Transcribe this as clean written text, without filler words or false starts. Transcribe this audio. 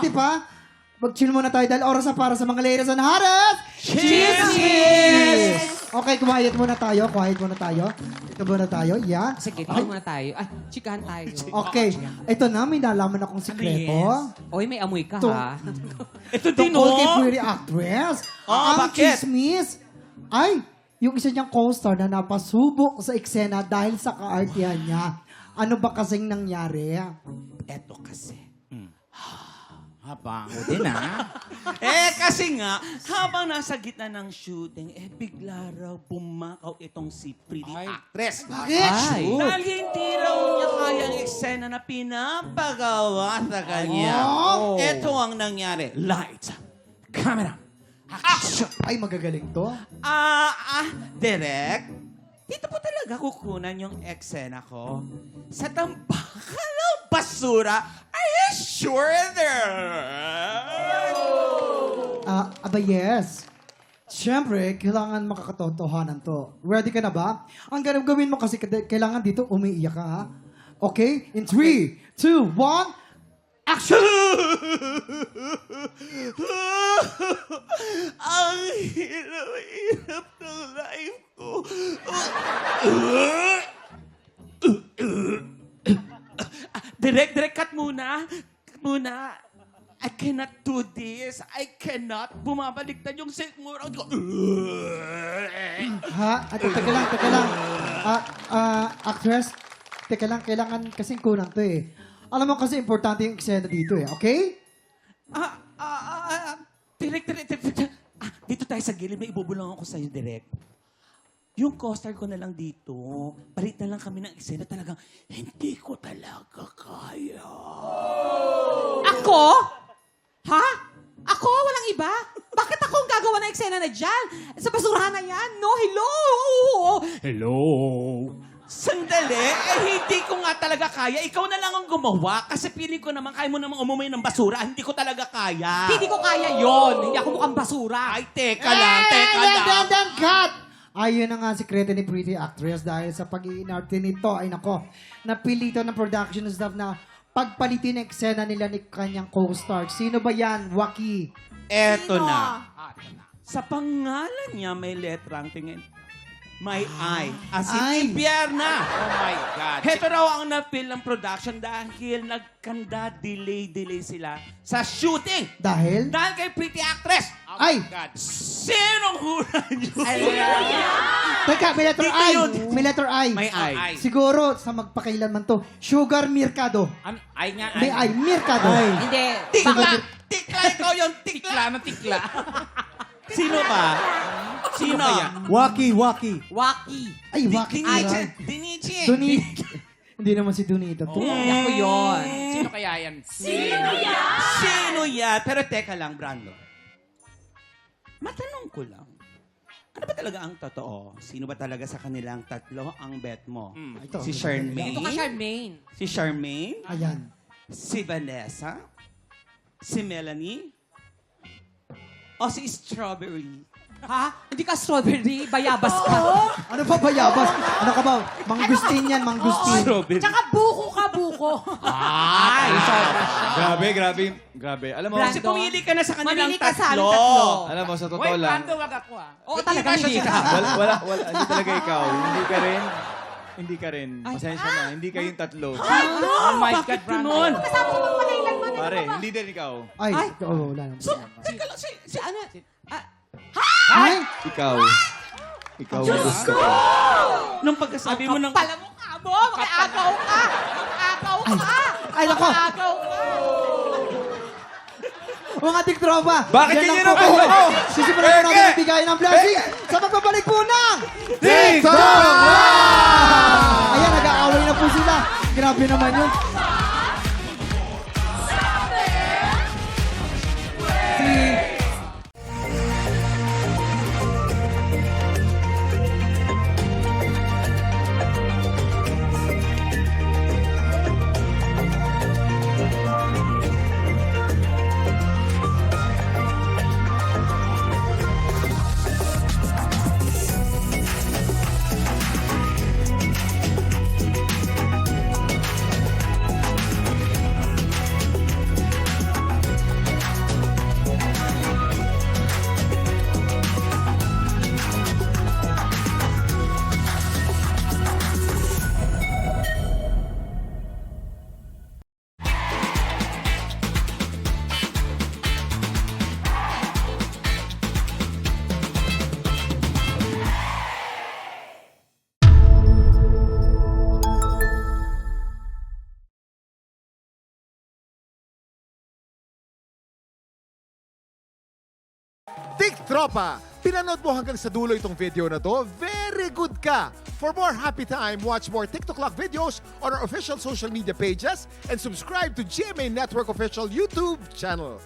mabuti pa, mag-chill muna tayo dahil oras na para sa mga ladies and haras. Cheers! Okay, quiet muna tayo. Ito muna tayo. Yeah. Sige, tingnan muna tayo. Ay, chikahan tayo. Okay. Ito na, may nalaman akong sikreto. Oy, may amoy ka, Ito. ha? Ito din, Tungkol kay oh. pretty actress. Ah, Ang bakit? chismis ay yung isa niyang co-star na napasubok sa eksena dahil sa kaartihan niya. Ano ba kasing nangyari? Eto kasi. Habang. Buti na. Kasi nga, habang nasa gitna ng shooting, bigla raw bumakaw itong si pretty actress. Bakit? Ay. Dahil hindi raw niya kaya ang eksena na pinapagawa sa kanya. Oh. Ito ang nangyari. Lights, camera, action! Ay, magagaling to. Direk, dito po talaga kukunan yung eksena ko. Sa tambakan ng basura, are you sure there? Aba yes. Siyempre, kailangan makakatotohanan to. Ready ka na ba? Ang gawin mo kasi kailangan dito umiiyak ka, ha? Okay? In 3, 2, 1, action! Ang hirap ng life ko. Direk, cut muna. Cut muna. I cannot do this. I cannot. Bumabaliktad yung sigmura. Ha? Teka lang. Actress, teka lang, kailangan kasing kunan to eh. Alam mo kasi importante yung eksena dito eh, okay? Direk. Dito tayo sa gilid. May ibubulong ako sa'yo, Direk. Yung co-star ko na lang dito, palit na lang kami ng eksena, talagang hindi ko talaga kaya. Ako? Ha? Ako? Walang iba? Bakit ako ang gagawa ng eksena na dyan? Sa basurahan na yan? No, hello? Sandali, hindi ko nga talaga kaya. Ikaw na lang ang gumawa kasi piling ko naman kaya mo namang umumoy ng basura. Hindi ko talaga kaya. Hindi ko kaya yon. Hindi ako mukhang basura. Ay, teka lang. Then, cut! Ayun na nga ang sikreto ni pretty actress dahil sa pag-iinarte nito, ay nako, napilito ng production staff na pagpalitin ang eksena nila ni kanyang co-star. Sino ba yan, Waki? Eto na. Sa pangalan niya may letrang tingin. May I. As Ay. in, impyerna. Oh my God. Heto raw ang na-feel ng production dahil nagkanda, delay sila sa shooting. Dahil? Dahil kay pretty actress. Ay! God. Sinong hula niyo? Teka, may letter Dito I. yun. May letter I. May I. Ay. Siguro, sa magpakailanman to, Sugar Mercado. Ay nga. May I, Mercado. Hindi. Tikla! Tikla, ikaw yung tikla. Tikla na tikla. Sino ba? Sino? Waki. Waki. Ay, Waki. Dinichi. Duni. Hindi naman si Donita to. Ako yon. Sino kaya yan? Sino yan? Pero teka lang, Brando. Matanong ko lang. Ano ba talaga ang totoo? Sino ba talaga sa kanilang tatlo ang bet mo? Ito. Si Charmaine? Ito ka, Charmaine. Si Charmaine? Ayan. Si Vanessa? Si Melanie? O si Strawberry? Ha? Hindi ka strawberry. Bayabas ka. Ano pa bayabas? Ano ka ba? Mangustin yan, mangustin. Strawberry. Tsaka buko ka, buko. Ay! Grabe. Alam mo, Brand- Kasi pumili ka na sa kanilang Mamili ka sa tatlo. aming tatlo. alam mo, sa Wait, totoo lang, Brando, wag ako ah. Oo, talaga hindi ka. hindi talaga ikaw. Hindi ka rin. Pasensya na. Hindi kayong tatlo. Oh my God, Bakit Brando. ganun? Kasama ko magpakailan man. Pare, hindi din ikaw. Ay, Ay. oo, wala naman. Teka lang, Si ano? Ay! Ikaw. Ikaw ang gusto ko. nung pagkasabi mo ng... Pala mo ka mo. Makaagaw ka. Makaagaw ka. Ay, nako. Makaagaw ka. Mga tiktropa! Bakit yan ganyan lang po ang po. buhay? Sisimulan po natin ang bigayan ng blessing sa pagbabalik po ng TikTok! Ayan, nag-aaway na po sila. Grabe naman yun. Tik Tropa! Pinanood mo hanggang sa dulo itong video na to? Very good ka! For more happy time, watch more TikTok Clock videos on our official social media pages and subscribe to GMA Network official YouTube channel.